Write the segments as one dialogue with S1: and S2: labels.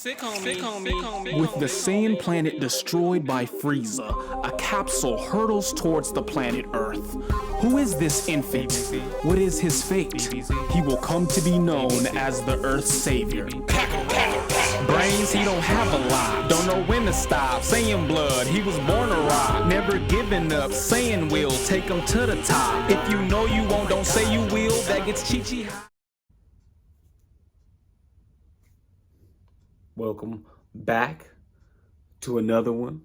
S1: With the sand planet destroyed by Frieza, a capsule hurtles towards the planet Earth. Who is this infant? What is his fate? He will come to be known as the Earth's savior. Brains, he don't have a lot. Don't know when to stop. Saiyan blood, he was born to rock. Never giving up, Saiyan will take him to the top. If you know you won't, don't say you will. That gets Chi-Chi.
S2: Welcome back to another one.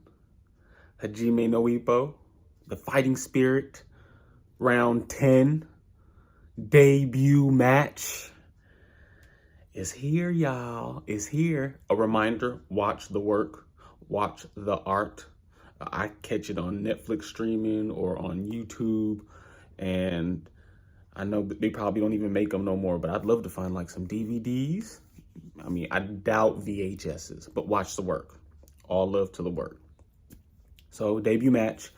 S2: Hajime no Ippo, the fighting spirit, round 10, debut match is here, y'all. It's here. A reminder, watch the work, watch the art. I catch it on Netflix streaming or on YouTube, and I know they probably don't even make them no more, but I'd love to find like some DVDs. I mean, I doubt VHSs, but watch the work. All love to the work. So, debut match.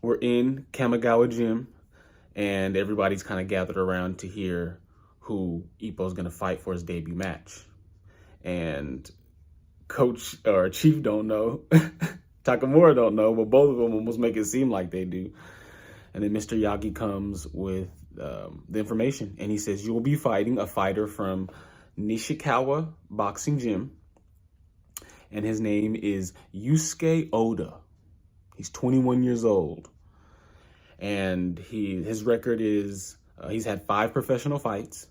S2: We're in Kamigawa Gym, and everybody's kind of gathered around to hear who Ippo's going to fight for his debut match. And Coach or Chief don't know. Takamura don't know, but both of them almost make it seem like they do. And then Mr. Yagi comes with the information, and he says, you will be fighting a fighter from Nishikawa Boxing Gym, and his name is Yusuke Oda. He's 21 years old, and his record is he's had 5 professional fights.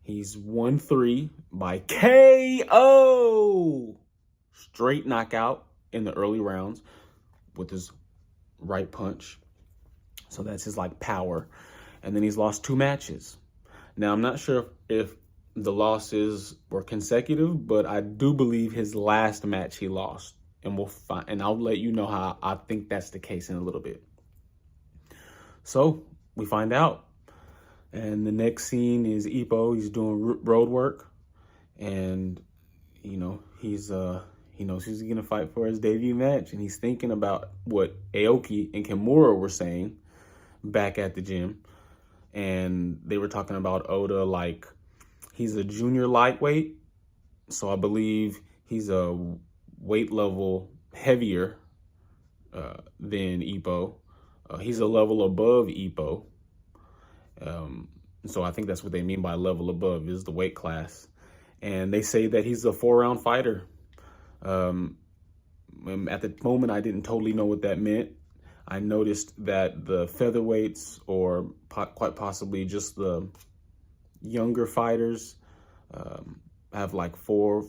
S2: He's won 3 by KO, straight knockout in the early rounds with his right punch. So that's his like power, and then he's lost 2 matches. Now I'm not sure if the losses were consecutive, but I do believe his last match he lost, and I'll let you know how I think that's the case in a little bit. So we find out, and the next scene is Ippo. He's doing road work, and you know he knows he's gonna fight for his debut match, and he's thinking about what Aoki and Kimura were saying back at the gym, and they were talking about Oda like he's a junior lightweight, so I believe he's a weight level heavier than Ippo. He's a level above Ippo. So I think that's what they mean by level above, is the weight class. And they say that he's a 4-round fighter. At the moment, I didn't totally know what that meant. I noticed that the featherweights, or quite possibly just the younger fighters, have like four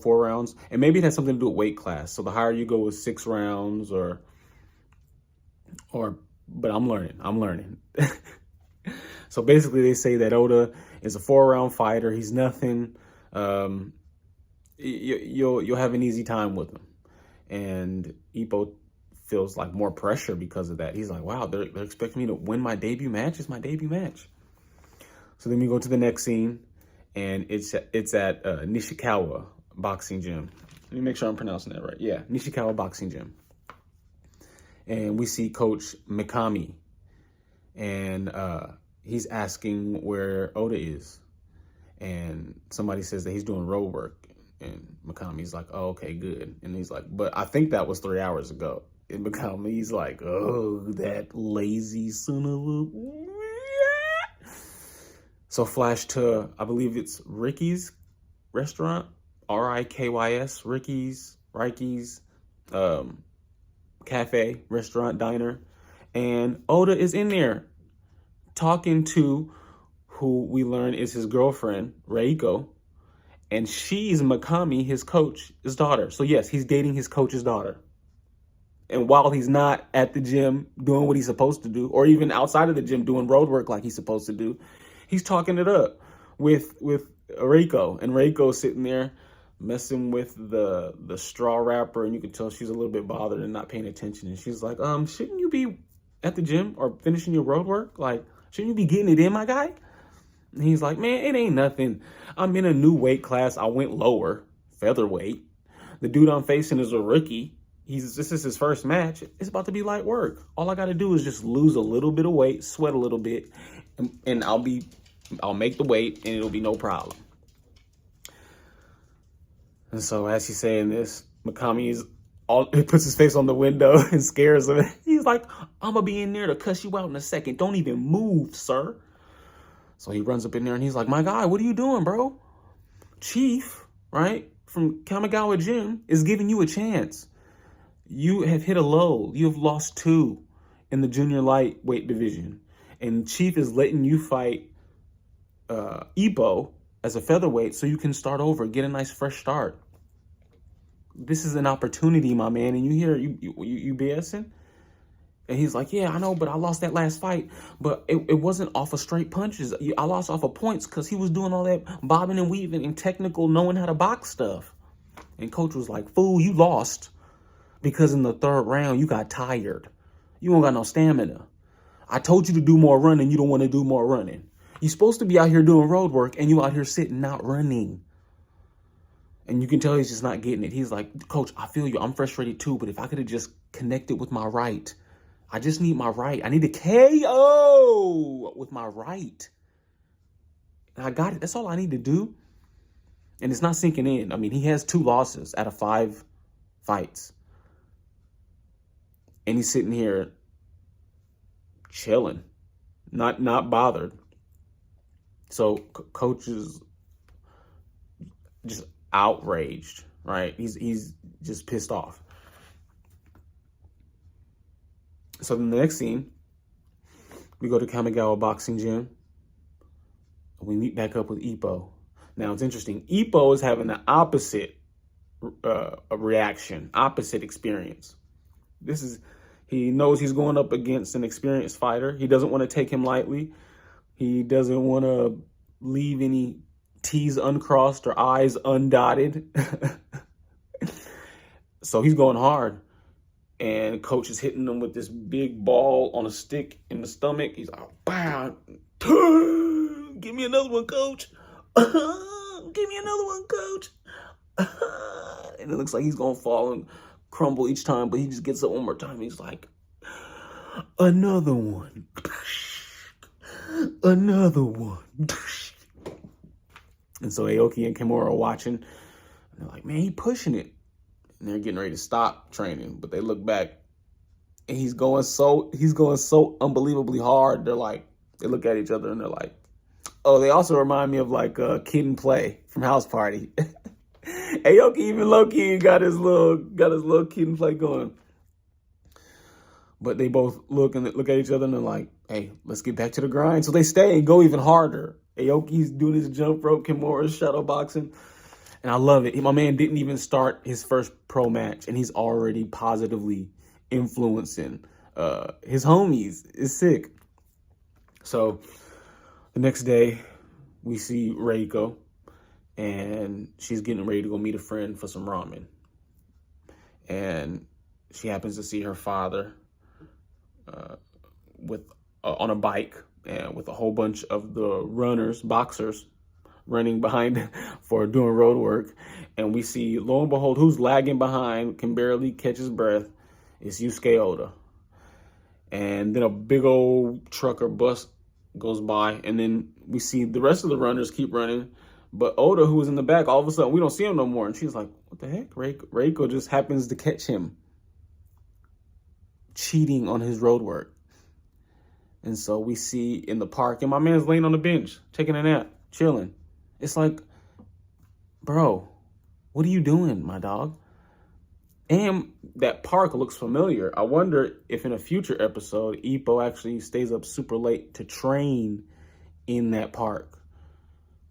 S2: rounds, and maybe it has something to do with weight class. So the higher you go with 6 rounds, but I'm learning. So basically, they say that Oda is a 4-round fighter. He's nothing. You'll have an easy time with him, and Ippo feels like more pressure because of that. He's like, wow, they're expecting me to win my debut match. It's my debut match. So then we go to the next scene, and it's at Nishikawa Boxing Gym. Let me make sure I'm pronouncing that right. Yeah, Nishikawa Boxing Gym. And we see Coach Mikami, and he's asking where Oda is. And somebody says that he's doing road work, and Mikami's like, oh, okay, good. And he's like, but I think that was 3 hours ago. And Mikami's like, oh, that lazy son of a... So flash to, I believe it's Ricky's restaurant, R-I-K-Y-S, Ricky's cafe, restaurant, diner. And Oda is in there talking to who we learn is his girlfriend, Reiko. And she's Mikami, his coach's daughter. So yes, he's dating his coach's daughter. And while he's not at the gym doing what he's supposed to do, or even outside of the gym doing road work like he's supposed to do, he's talking it up with Reiko, and Reiko's sitting there messing with the straw wrapper, and you can tell she's a little bit bothered and not paying attention. And she's like, shouldn't you be at the gym or finishing your road work? Like, shouldn't you be getting it in, my guy? And he's like, man, it ain't nothing. I'm in a new weight class. I went lower, featherweight. The dude I'm facing is a rookie. This is his first match. It's about to be light work. All I got to do is just lose a little bit of weight, sweat a little bit, and I'll make the weight, and it'll be no problem. And so as he's saying this, Mikami's he puts his face on the window and scares him. He's like, I'm gonna be in there to cuss you out in a second. Don't even move, sir. So he runs up in there and he's like, my guy, what are you doing, bro? Chief, right, from Kamigawa Gym is giving you a chance. You have hit a low. You have lost 2 in the junior lightweight division. And Chief is letting you fight Ippo as a featherweight so you can start over, get a nice fresh start. This is an opportunity, my man. And you hear you BSing? And he's like, yeah, I know, but I lost that last fight. But it wasn't off of straight punches. I lost off of points because he was doing all that bobbing and weaving and technical knowing how to box stuff. And coach was like, fool, you lost because in the 3rd round, you got tired. You don't got no stamina. I told you to do more running. You don't want to do more running. You're supposed to be out here doing road work and you out here sitting, not running. And you can tell he's just not getting it. He's like, coach, I feel you. I'm frustrated too. But if I could have just connected with my right, I just need my right. I need a KO with my right. And I got it. That's all I need to do. And it's not sinking in. I mean, he has 2 losses out of 5 fights. And he's sitting here chilling, not bothered. So coach is just outraged, right? He's just pissed off. So in the next scene, we go to Kamigawa Boxing Gym. We meet back up with Ippo. Now it's interesting. Ippo is having the opposite reaction, opposite experience. He knows he's going up against an experienced fighter. He doesn't want to take him lightly. He doesn't want to leave any T's uncrossed or I's undotted. So he's going hard. And coach is hitting him with this big ball on a stick in the stomach. He's like, bam, give me another one, coach. Give me another one, coach. And it looks like he's going to fall and crumble each time, but he just gets up one more time. He's like, another one. Another one. And so Aoki and Kimura are watching. And they're like, man, he pushing it. And they're getting ready to stop training, but they look back and he's going so unbelievably hard. They look at each other and they're like, oh, they also remind me of like Kid and Play from House Party. Aoki even low-key got his little Kid and Play going. But they both look at each other and they're like, hey, let's get back to the grind. So they stay and go even harder. Aoki's doing his jump rope, Kimura's shadow boxing. And I love it. My man didn't even start his first pro match, and he's already positively influencing his homies. It's sick. So the next day, we see Reiko, and she's getting ready to go meet a friend for some ramen. And she happens to see her father on a bike and with a whole bunch of the boxers, running behind for doing road work. And we see, lo and behold, who's lagging behind, can barely catch his breath, is Yusuke Oda. And then a big old truck or bus goes by, and then we see the rest of the runners keep running. But Oda, who was in the back, all of a sudden, we don't see him no more. And she's like, what the heck? Reiko just happens to catch him cheating on his road work. And so we see in the park, and my man's laying on the bench, taking a nap, chilling. It's like, bro, what are you doing, my dog? And that park looks familiar. I wonder if in a future episode, Ippo actually stays up super late to train in that park.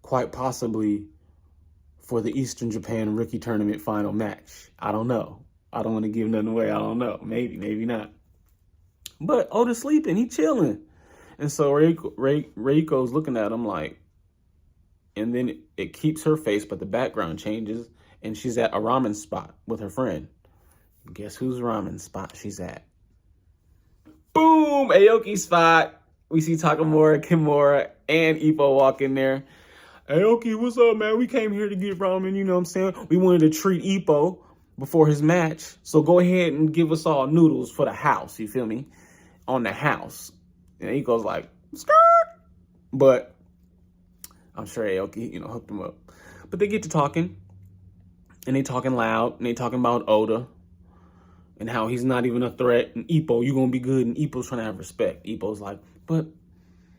S2: Quite possibly for the Eastern Japan Rookie Tournament final match. I don't know. I don't want to give nothing away. I don't know. Maybe, maybe not. But Oda's sleeping. He chilling. And so Reiko's looking at him like, and then it keeps her face, but the background changes, and she's at a ramen spot with her friend. Guess whose ramen spot she's at? Boom! Aoki spot. We see Takamura, Kimura, and Ippo walk in there. Aoki, what's up, man? We came here to get ramen, you know what I'm saying? We wanted to treat Ippo before his match, so go ahead and give us all noodles for the house, you feel me? On the house. And Ippo's like, skirt! But I'm sure Aoki, hooked him up. But they get to talking, And they talking loud, and they talking about Oda and how he's not even a threat. And Ippo, you gonna be good. And Ippo's trying to have respect. Ippo's like, but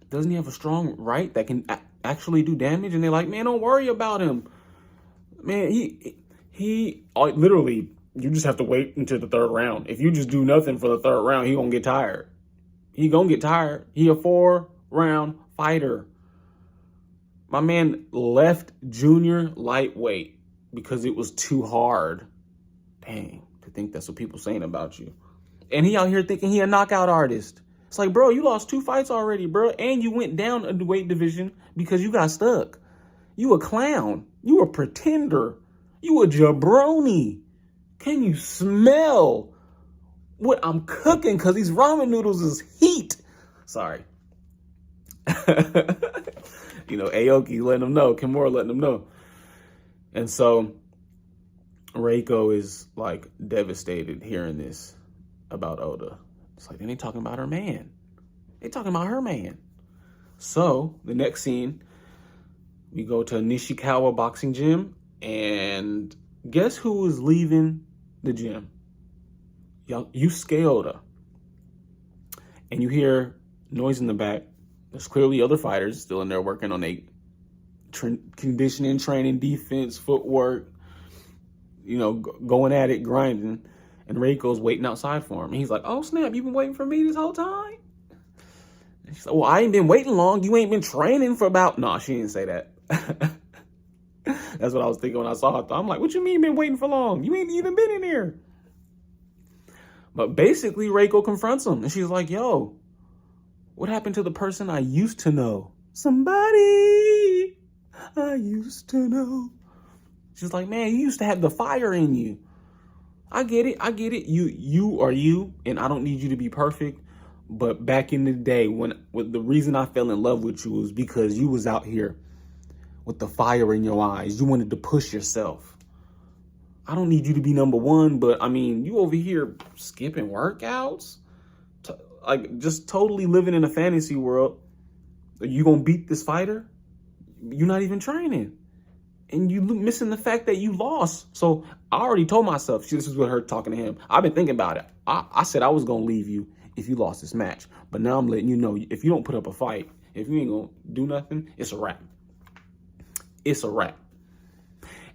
S2: doesn't he have a strong right that can actually do damage? And they're like, man, don't worry about him. Man, he literally, you just have to wait until the third round. If you just do nothing for the third round, he gonna get tired. He gonna get tired. He a 4-round fighter. My man left junior lightweight because it was too hard. Dang, to think that's what people saying about you. And he out here thinking he a knockout artist. It's like, bro, you lost 2 fights already, bro. And you went down a weight division because you got stuck. You a clown. You a pretender. You a jabroni. Can you smell what I'm cooking? Because these ramen noodles is heat. Sorry. You know, Aoki letting them know. Kimura letting them know. And so Reiko is like devastated hearing this about Oda. It's like, they talking about her man. They talking about her man. So the next scene, we go to Nishikawa boxing gym, and guess who is leaving the gym? Yusuke Oda. And you hear noise in the back. There's clearly other fighters still in there working on a conditioning, training, defense, footwork, you know, going at it, grinding. And Reiko's waiting outside for him. And he's like, oh, snap, you been waiting for me this whole time? And she's like, well, I ain't been waiting long. You ain't been training for about... No, she didn't say that. That's what I was thinking when I saw it. I'm like, what you mean you been waiting for long? You ain't even been in here. But basically, Reiko confronts him. And she's like, yo, what happened to the person I used to know? Somebody I used to know. She's like, man, you used to have the fire in you. I get it. You are you, and I don't need you to be perfect. But back in the day, when the reason I fell in love with you was because you was out here with the fire in your eyes. You wanted to push yourself. I don't need you to be number one, but I mean, you over here skipping workouts, like just totally living in a fantasy world. You gonna beat this fighter? You're not even training. And you missing the fact that you lost. So I already told myself, this is what her talking to him. I've been thinking about it. I said I was going to leave you if you lost this match. But now I'm letting you know, if you don't put up a fight, if you ain't going to do nothing, it's a wrap. It's a wrap.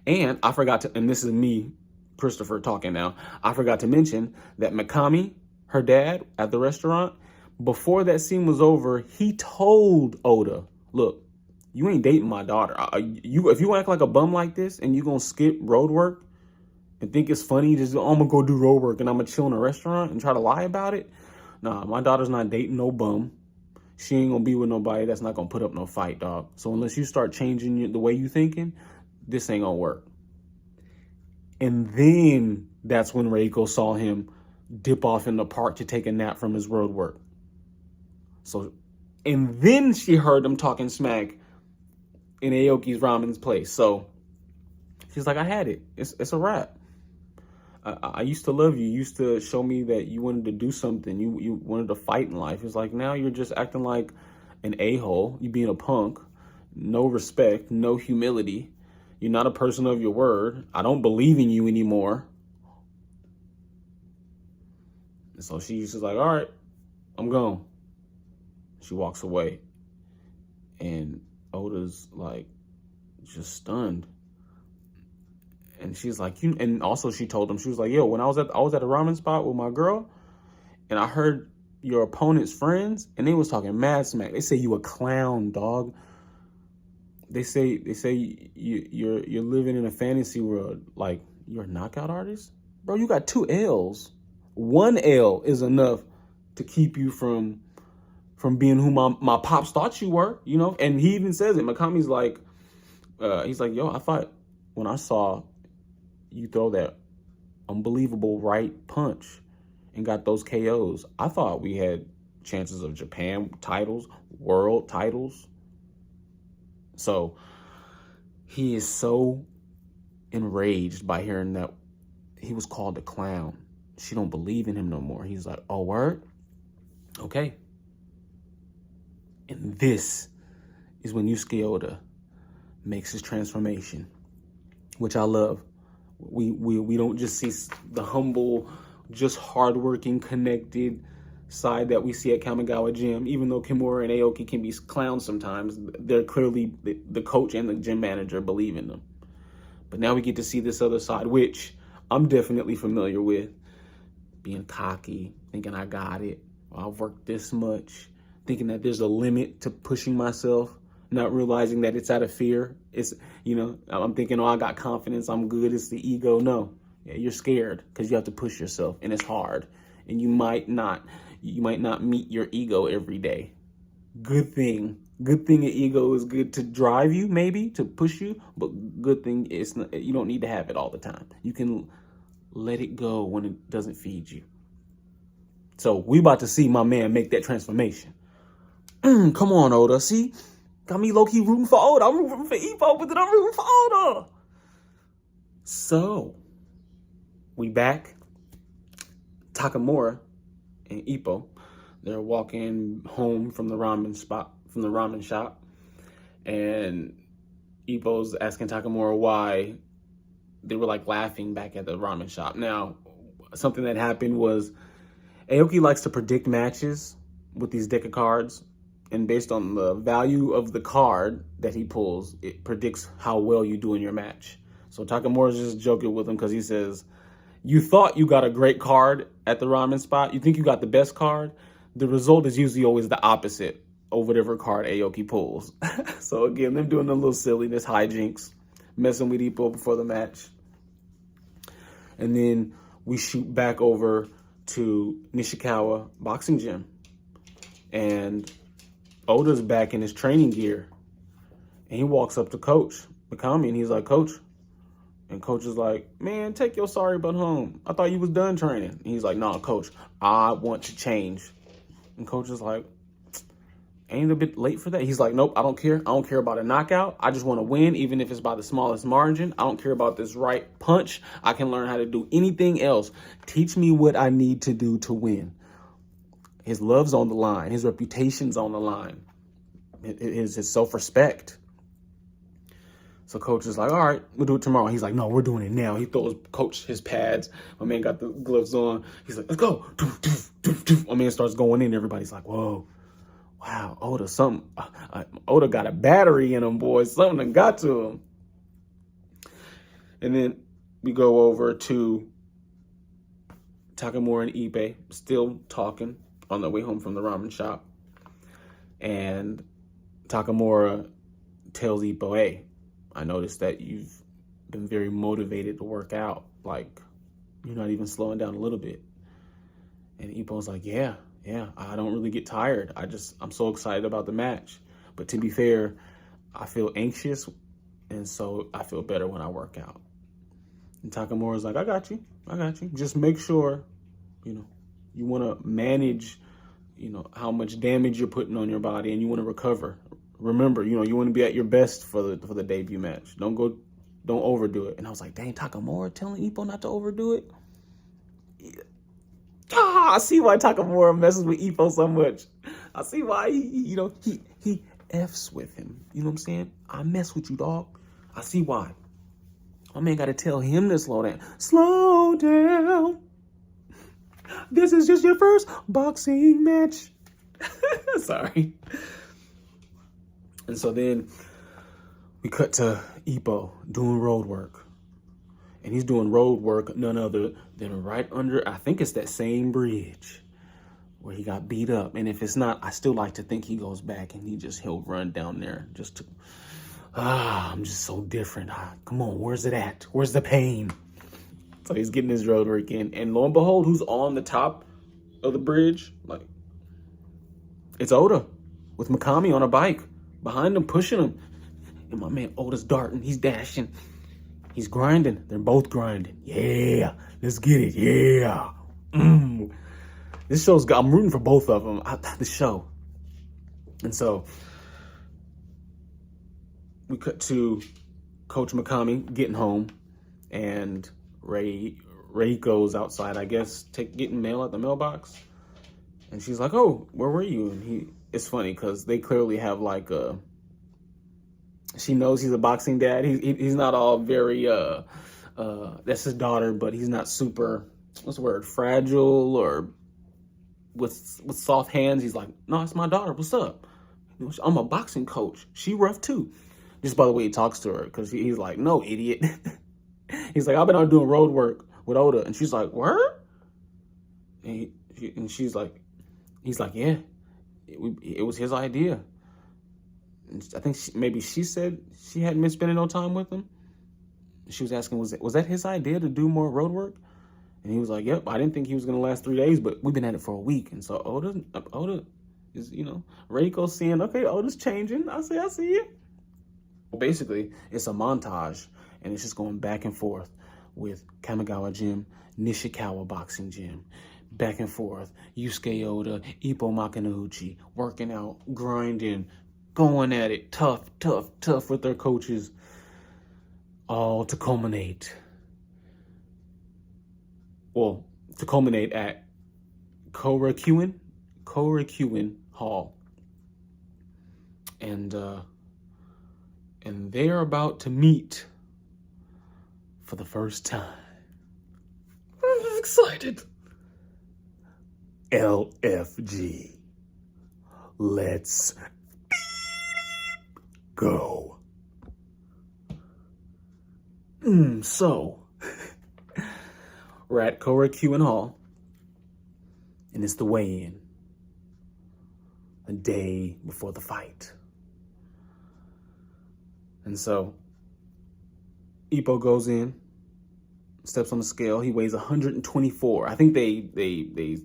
S2: And I forgot to, and this is me, Christopher, talking now. I forgot to mention that Mikami, her dad, at the restaurant, before that scene was over, he told Oda, look, you ain't dating my daughter. If you act like a bum like this and you gonna skip road work and think it's funny, just, oh, I'm gonna go do road work and I'm gonna chill in a restaurant and try to lie about it. Nah, my daughter's not dating no bum. She ain't gonna be with nobody that's not gonna put up no fight, dog. So unless you start changing the way you thinking, this ain't gonna work. And then that's when Reiko saw him dip off in the park to take a nap from his road work. So, and then she heard him talking smack in Aoki's ramen's place. So she's like, I had it. It's a wrap. I used to love you. You used to show me that you wanted to do something. You wanted to fight in life. It's like, now you're just acting like an a-hole. You being a punk. No respect. No humility. You're not a person of your word. I don't believe in you anymore. And so she's just like, all right, I'm gone. She walks away. And Oda's like just stunned. And she's like, and also she told him, she was like, yo, when I was at a ramen spot with my girl, and I heard your opponent's friends, and they was talking mad smack. They say you a clown, dog. They say you're living in a fantasy world. Like, you're a knockout artist? Bro, you got 2 L's. 1 L is enough to keep you from being who my pops thought you were, you know? And he even says it. Mikami's like, he's like, yo, I thought when I saw you throw that unbelievable right punch and got those KOs, I thought we had chances of Japan titles, world titles. So he is so enraged by hearing that he was called a clown. She don't believe in him no more. He's like, oh, word? Okay. And this is when Yusuke Oda makes his transformation, which I love. We don't just see the humble, just hardworking, connected side that we see at Kamigawa Gym. Even though Kimura and Aoki can be clowns sometimes, they're clearly the coach and the gym manager believe in them. But now we get to see this other side, which I'm definitely familiar with. Being cocky, thinking I got it. I've worked this much, thinking that there's a limit to pushing myself, not realizing that it's out of fear. It's, I'm thinking, I got confidence, I'm good, it's the ego. No, you're scared because you have to push yourself and it's hard. And you might not meet your ego every day. Good thing an ego is good to drive you, maybe to push you, but good thing is you don't need to have it all the time. You can let it go when it doesn't feed you. So we about to see my man make that transformation. Come on, Oda. See? Got me low-key rooting for Oda. I'm rooting for Ippo, but then I'm rooting for Oda. So, we back. Takamura and Ippo, they're walking home from the ramen shop. And Ippo's asking Takamura why they were like laughing back at the ramen shop. Now, something that happened was Aoki likes to predict matches with these deck of cards, and based on the value of the card that he pulls, it predicts how well you do in your match. So Takamura's just joking with him because he says, you thought you got a great card at the ramen spot. You think you got the best card. The result is usually always the opposite of whatever card Aoki pulls. So again, they're doing a little silliness, hijinks, messing with Ippo before the match. And then we shoot back over to Nishikawa boxing gym. And Oda's back in his training gear. And he walks up to Coach Mikami and he's like, Coach. And Coach is like, man, take your sorry butt home. I thought you was done training. And he's like, nah, Coach, I want to change. And Coach is like, ain't it a bit late for that? He's like, nope, I don't care. I don't care about a knockout. I just want to win, even if it's by the smallest margin. I don't care about this right punch. I can learn how to do anything else. Teach me what I need to do to win. His love's on the line. His reputation's on the line. His self-respect. So Coach is like, all right, we'll do it tomorrow. He's like, no, we're doing it now. He throws Coach his pads. My man got the gloves on. He's like, let's go. My man starts going in. Everybody's like, whoa. Wow, Oda got a battery in him, boys. Something done got to him. And then we go over to Takamura and Ippei, still talking on their way home from the ramen shop. And Takamura tells Ippo, hey, I noticed that you've been very motivated to work out. Like, you're not even slowing down a little bit. And Ippo's like, yeah, I don't really get tired. I'm so excited about the match. But to be fair, I feel anxious, and so I feel better when I work out. And Takamura's like, I got you. Just make sure, you want to manage, how much damage you're putting on your body, and you want to recover. Remember, you want to be at your best for the debut match. Don't overdo it. And I was like, dang, Takamura telling Ippo not to overdo it? I see why Takamura messes with Ippo so much. I see why he F's with him. You know what I'm saying? I mess with you, dog. I see why. My man got to tell him to slow down. Slow down. This is just your first boxing match. Sorry. And so then we cut to Ippo doing road work. And he's doing road work none other than right under, I think it's that same bridge where he got beat up. And if it's not, I still like to think he goes back and he'll run down there just to, I'm just so different. Come on, where's it at? Where's the pain? So he's getting his road work in. And lo and behold, who's on the top of the bridge? Like, it's Oda with Mikami on a bike behind him, pushing him. And my man Oda's darting, he's dashing. He's grinding. They're both grinding. Yeah, let's get it. Yeah. This show's got, I'm rooting for both of them. The show. And so we cut to Coach Mikami getting home, and Reiko's outside, I guess, getting mail at the mailbox. And she's like, oh, where were you? And it's funny because they clearly have like she knows he's a boxing dad. He's not all very That's his daughter, but he's not super, what's the word, fragile or with soft hands. He's like, no, it's my daughter. What's up? I'm a boxing coach. She rough too. Just by the way he talks to her, because he's like, no, idiot. He's like, I've been out doing road work with Oda. And she's like, word? And she's like, he's like, yeah, it was his idea. And I think maybe she said she hadn't been spending no time with him. She was asking, was that his idea to do more road work? And he was like, yep, I didn't think he was going to last 3 days, but we've been at it for a week. And so Oda is, Reiko's seeing, okay, Oda's changing. I see it. Well, basically, it's a montage, and it's just going back and forth with Kamigawa Gym, Nishikawa Boxing Gym, back and forth, Yusuke Oda, Ippo Makanouchi, working out, grinding, going at it, tough with their coaches, all to culminate at Korakuen Hall. And they're about to meet for the first time. I'm excited. LFG. Let's go. So, we're at Korakuen Hall, and it's the weigh-in, a day before the fight. And so, Ippo goes in, steps on the scale. He weighs 124. I think they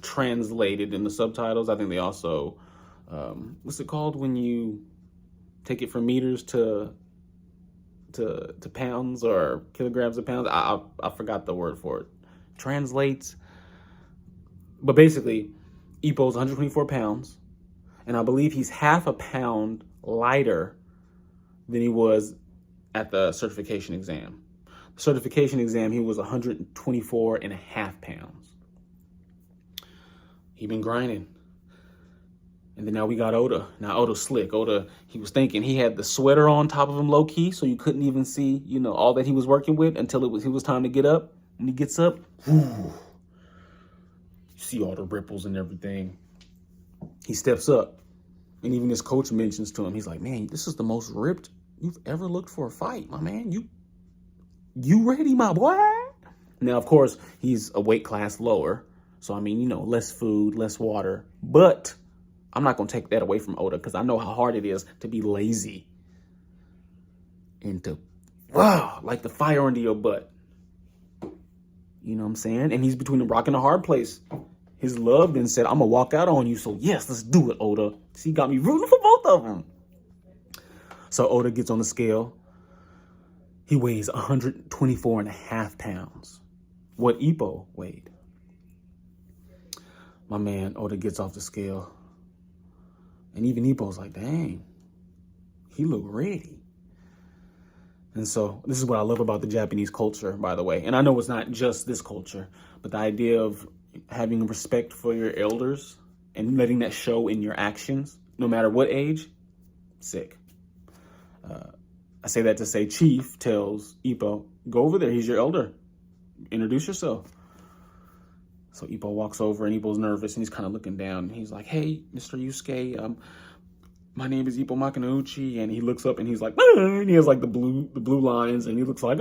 S2: translated in the subtitles. I think they also, what's it called when you take it from meters to pounds or kilograms of pounds? I forgot the word for it. Translates. But basically, Ippo's 124 pounds, and I believe he's half a pound lighter than he was at the certification exam. The certification exam, he was 124 and a half pounds. He been grinding. And then now we got Oda. Now Oda's slick. Oda, he was thinking he had the sweater on top of him low key, so you couldn't even see, all that he was working with until it was time to get up. When he gets up, you see all the ripples and everything. He steps up. And even his coach mentions to him, he's like, man, this is the most ripped you've ever looked for a fight, my man. You ready, my boy? Now, of course, he's a weight class lower. So, I mean, less food, less water. But I'm not going to take that away from Oda because I know how hard it is to be lazy and to, like the fire under your butt. You know what I'm saying? And he's between a rock and a hard place. His love then said, I'm going to walk out on you. So, yes, let's do it, Oda. See, he got me rooting for both of them. So, Oda gets on the scale. He weighs 124 and a half pounds. What Ippo weighed. My man, Oda gets off the scale. And even Ippo's like, dang, he look ready. And so this is what I love about the Japanese culture, by the way. And I know it's not just this culture, but the idea of having respect for your elders and letting that show in your actions, no matter what age, sick. I say that to say Chief tells Ippo, go over there. He's your elder. Introduce yourself. So Ippo walks over and Ippo's nervous and he's kind of looking down. He's like, hey, Mr. Yusuke, my name is Ippo Makanouchi. And he looks up and he's like, and he has like the blue lines and he looks like,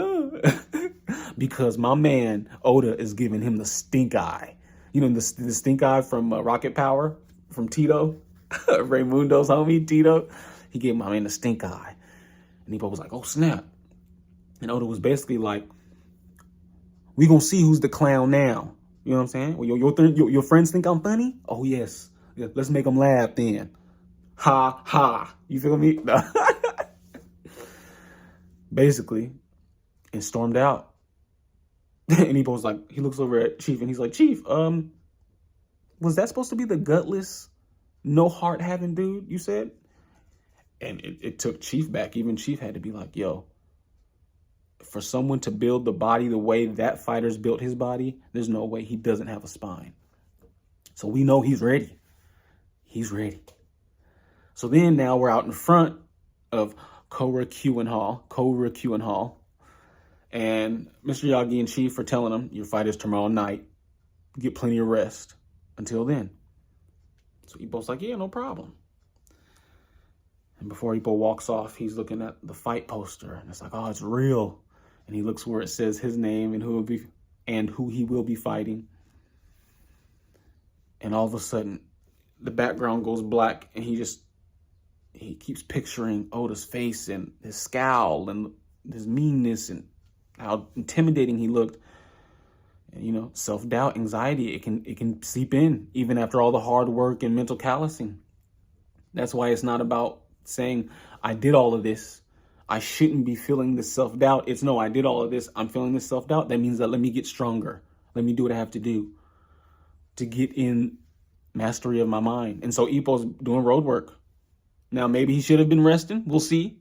S2: because my man Oda is giving him the stink eye. The stink eye from Rocket Power, from Tito, Raymundo's homie, Tito. He gave my man the stink eye. And Ippo was like, oh, snap. And Oda was basically like, we gonna see who's the clown now. You know what I'm saying? Well, your friends think I'm funny? Oh, yes. Yeah, let's make them laugh then. Ha, ha. You feel me? Basically, and stormed out. And Ippo's like, he looks over at Chief and he's like, Chief, was that supposed to be the gutless, no heart having dude you said? And it took Chief back. Even Chief had to be like, yo, for someone to build the body the way that fighter's built his body, there's no way he doesn't have a spine. So we know he's ready. He's ready. So then now we're out in front of Korakuen Hall. And Mr. Yagi and Chief are telling him, your fight is tomorrow night. Get plenty of rest until then. So Ippo's like, yeah, no problem. And before Ippo walks off, he's looking at the fight poster, and it's like, oh, it's real. And he looks where it says his name and who he will be fighting. And all of a sudden, the background goes black, and he keeps picturing Oda's face and his scowl and his meanness and how intimidating he looked. And, you know, self-doubt, anxiety, it can seep in even after all the hard work and mental callousing. That's why it's not about saying, I did all of this. I shouldn't be feeling this self-doubt. It's no, I did all of this. I'm feeling this self-doubt. That means that let me get stronger. Let me do what I have to do to get in mastery of my mind. And so Ippo's doing road work. Now, maybe he should have been resting. We'll see.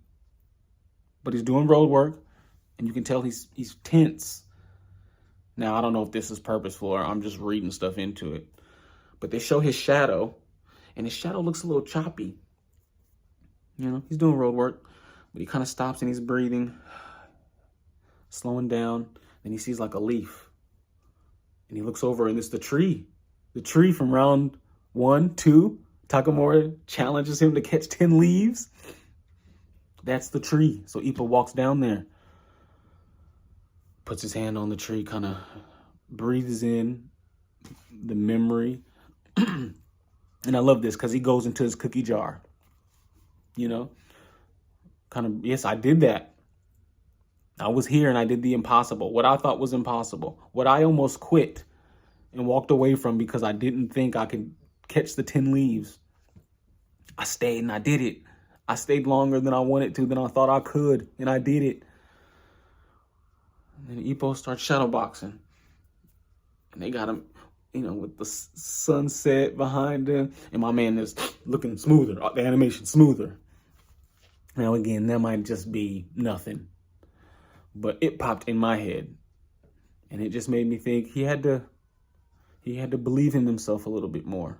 S2: But he's doing road work, and you can tell he's tense. Now, I don't know if this is purposeful or I'm just reading stuff into it. But they show his shadow, and his shadow looks a little choppy. You know, he's doing road work, but he kind of stops and he's breathing, slowing down. Then he sees like a leaf. And he looks over, and it's the tree. The tree from round 1, 2. Takamura challenges him to catch 10 leaves. That's the tree. So Ippo walks down there, puts his hand on the tree, kind of breathes in the memory. And I love this because he goes into his cookie jar. You know, kind of, yes, I did that. I was here and I did the impossible. What I thought was impossible. What I almost quit and walked away from because I didn't think I could catch the 10 leaves. I stayed and I did it. I stayed longer than I wanted to, than I thought I could, and I did it. And then Ippo starts shadowboxing. And they got him, you know, with the sunset behind him. And my man is looking smoother, the animation smoother. Now, again, that might just be nothing. But it popped in my head. And it just made me think he had to believe in himself a little bit more.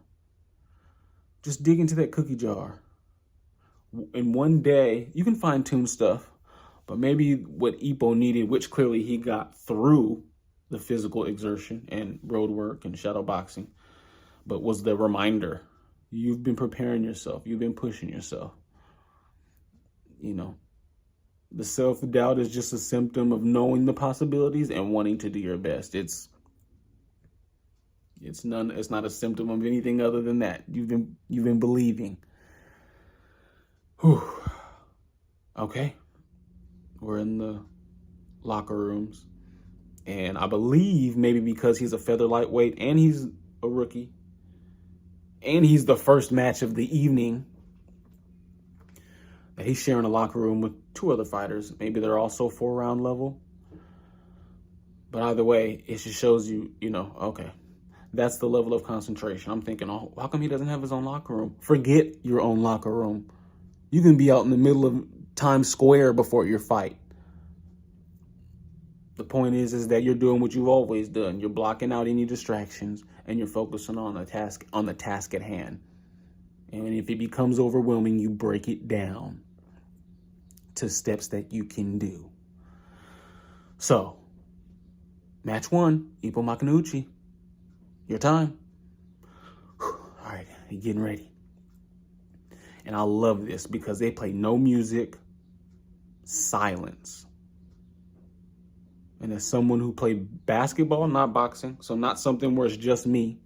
S2: Just dig into that cookie jar. In one day, you can fine-tune stuff, but maybe what Ippo needed, which clearly he got through the physical exertion and road work and shadow boxing, but was the reminder. You've been preparing yourself. You've been pushing yourself. You know, the self-doubt is just a symptom of knowing the possibilities and wanting to do your best. It's not a symptom of anything other than that. You've been believing. Whew. Okay. We're in the locker rooms. And I believe maybe because he's a feather lightweight and he's a rookie and he's the first match of the evening, that he's sharing a locker room with 2 other fighters. Maybe they're also 4-round level. But either way, it just shows you, you know, okay, that's the level of concentration. I'm thinking, oh, how come he doesn't have his own locker room? Forget your own locker room. You can be out in the middle of Times Square before your fight. The point is that you're doing what you've always done. You're blocking out any distractions and you're focusing on the task at hand. And if it becomes overwhelming, you break it down to steps that you can do. So, match 1, Ippo Makanouchi. Your time. All right, you're getting ready. And I love this because they play no music, silence. And as someone who played basketball, not boxing, so not something where it's just me,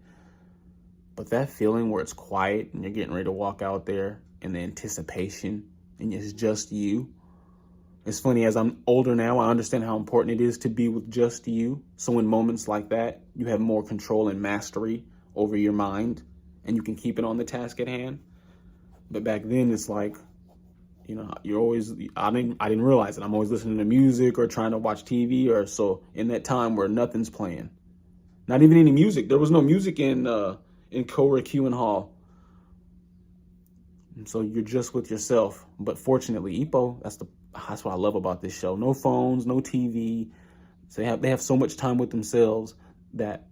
S2: but that feeling where it's quiet and you're getting ready to walk out there and the anticipation and it's just you. It's funny, as I'm older now, I understand how important it is to be with just you. So in moments like that, you have more control and mastery over your mind and you can keep it on the task at hand. But back then, it's like, you know, I didn't realize it. I'm always listening to music or trying to watch TV or so in that time where nothing's playing. Not even any music. There was no music in Korakuen Hall. And so you're just with yourself. But fortunately, Ippo, that's what I love about this show. No phones, no TV. So they have so much time with themselves that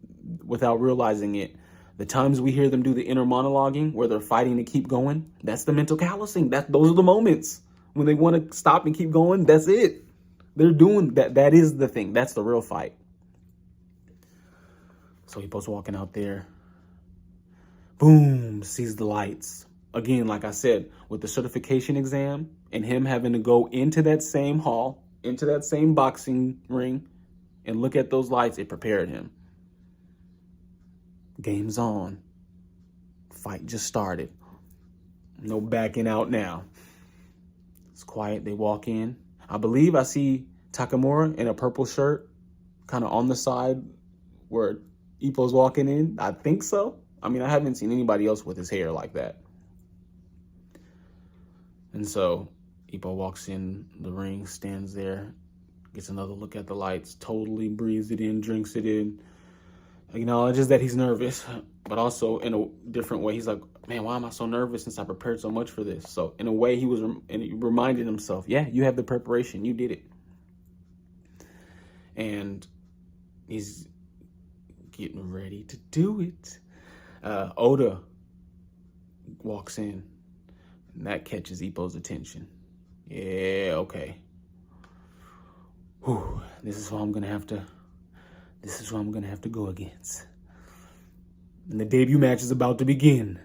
S2: without realizing it, the times we hear them do the inner monologuing where they're fighting to keep going, that's the mental callousing. Those are the moments when they want to stop and keep going. That's it. They're doing that. That is the thing. That's the real fight. So Ippo's walking out there. Boom, sees the lights. Again, like I said, with the certification exam and him having to go into that same hall, into that same boxing ring and look at those lights, it prepared him. Game's on. Fight just started. No backing out now. It's quiet. They walk in. I believe I see Takamura in a purple shirt, kind of on the side where Ippo's walking in. I think so. I mean, I haven't seen anybody else with his hair like that. And so Ippo walks in the ring, stands there, gets another look at the lights, totally breathes it in, drinks it in, acknowledges that he's nervous, but also in a different way. He's like, man, why am I so nervous since I prepared so much for this? So in a way, he reminded himself, yeah, you have the preparation. You did it. And he's getting ready to do it. Oda walks in, and that catches Ippo's attention. Yeah, okay. Whew, this is who I'm gonna have to go against. And the debut match is about to begin.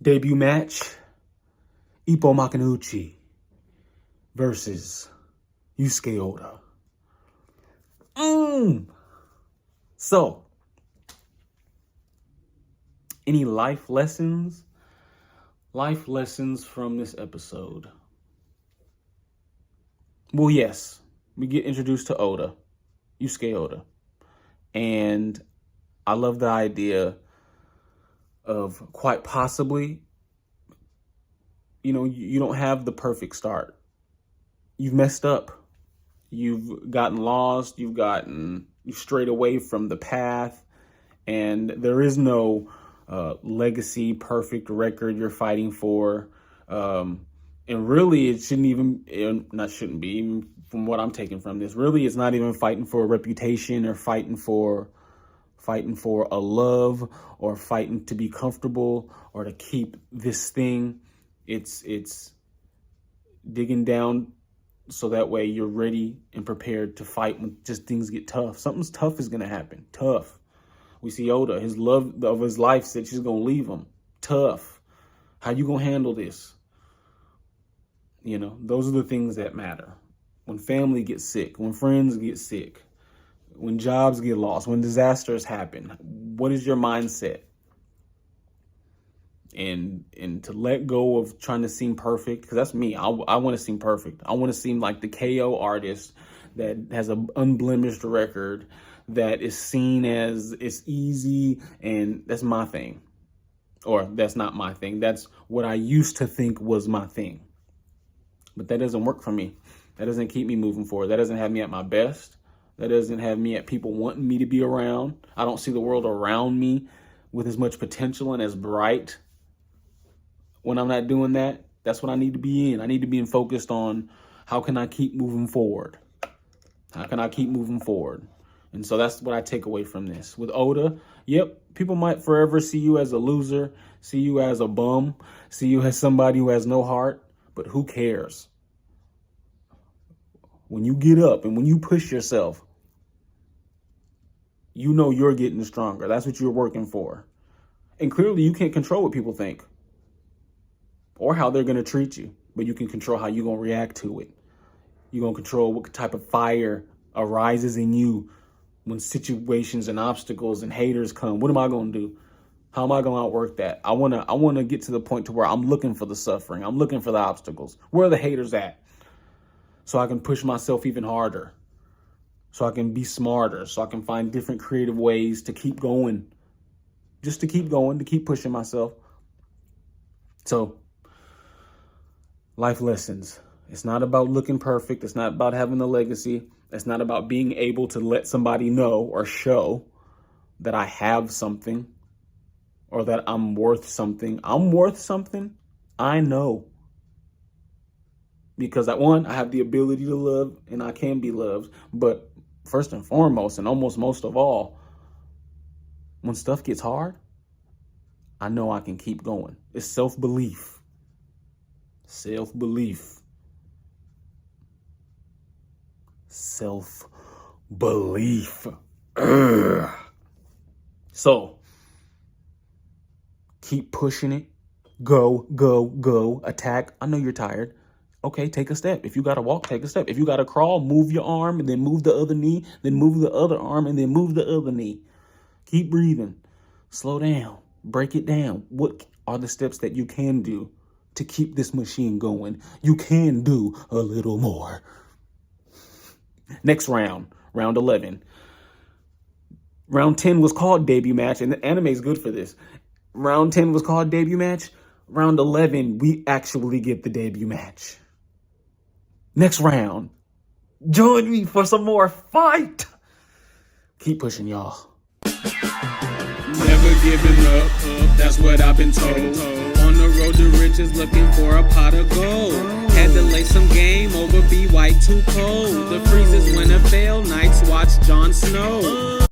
S2: Debut match, Ippo Makanouchi versus Yusuke Oda. So, any life lessons? Life lessons from this episode. Well, yes, we get introduced to Oda, Yusuke Oda. And I love the idea of quite possibly, you don't have the perfect start. You've messed up. You've gotten lost. You've strayed away from the path. And there is no legacy, perfect record you're fighting for. And really, it shouldn't be, even from what I'm taking from this, really, it's not even fighting for a reputation or fighting for a love or fighting to be comfortable or to keep this thing. It's digging down so that way you're ready and prepared to fight when just things get tough. Something's tough is going to happen. Tough. We see Oda, his love of his life said she's going to leave him. Tough. How you going to handle this? Those are the things that matter. When family gets sick, when friends get sick, when jobs get lost, when disasters happen, what is your mindset? And to let go of trying to seem perfect, because that's me. I want to seem perfect. I want to seem like the KO artist that has an unblemished record, that is seen as it's easy, and that's my thing. Or that's not my thing. That's what I used to think was my thing. But that doesn't work for me. That doesn't keep me moving forward. That doesn't have me at my best. That doesn't have me at people wanting me to be around. I don't see the world around me with as much potential and as bright. When I'm not doing that, that's what I need to be in. I need to be focused on how can I keep moving forward? How can I keep moving forward? And so that's what I take away from this. With Oda, yep, people might forever see you as a loser, see you as a bum, see you as somebody who has no heart, but who cares? When you get up and when you push yourself, you're getting stronger. That's what you're working for. And clearly you can't control what people think or how they're going to treat you, but you can control how you're going to react to it. You're going to control what type of fire arises in you when situations and obstacles and haters come. What am I going to do? How am I going to outwork that? I want to get to the point to where I'm looking for the suffering. I'm looking for the obstacles. Where are the haters at? So I can push myself even harder. So I can be smarter. So I can find different creative ways to keep going. Just to keep going, to keep pushing myself. So, life lessons. It's not about looking perfect. It's not about having a legacy. It's not about being able to let somebody know or show that I have something or that I'm worth something. I'm worth something. I know. Because I have the ability to love and I can be loved. But first and foremost, and almost most of all, when stuff gets hard, I know I can keep going. It's self-belief. Self-belief. Self-belief. Ugh. So, keep pushing it. Go, go, go. Attack. I know you're tired. Okay, take a step. If you got to walk, take a step. If you got to crawl, move your arm and then move the other knee, then move the other arm and then move the other knee. Keep breathing. Slow down. Break it down. What are the steps that you can do to keep this machine going? You can do a little more. Next round, round 11. Round 10 was called debut match, and the anime is good for this. Round 10 was called debut match. Round 11, we actually get the debut match. Next round, join me for some more fight. Keep pushing, y'all.
S1: Never giving up, that's what I've been told. On the road to riches, looking for a pot of gold. Had to lay some game over, be white too cold. The freezes when it fail, nights watch Jon Snow.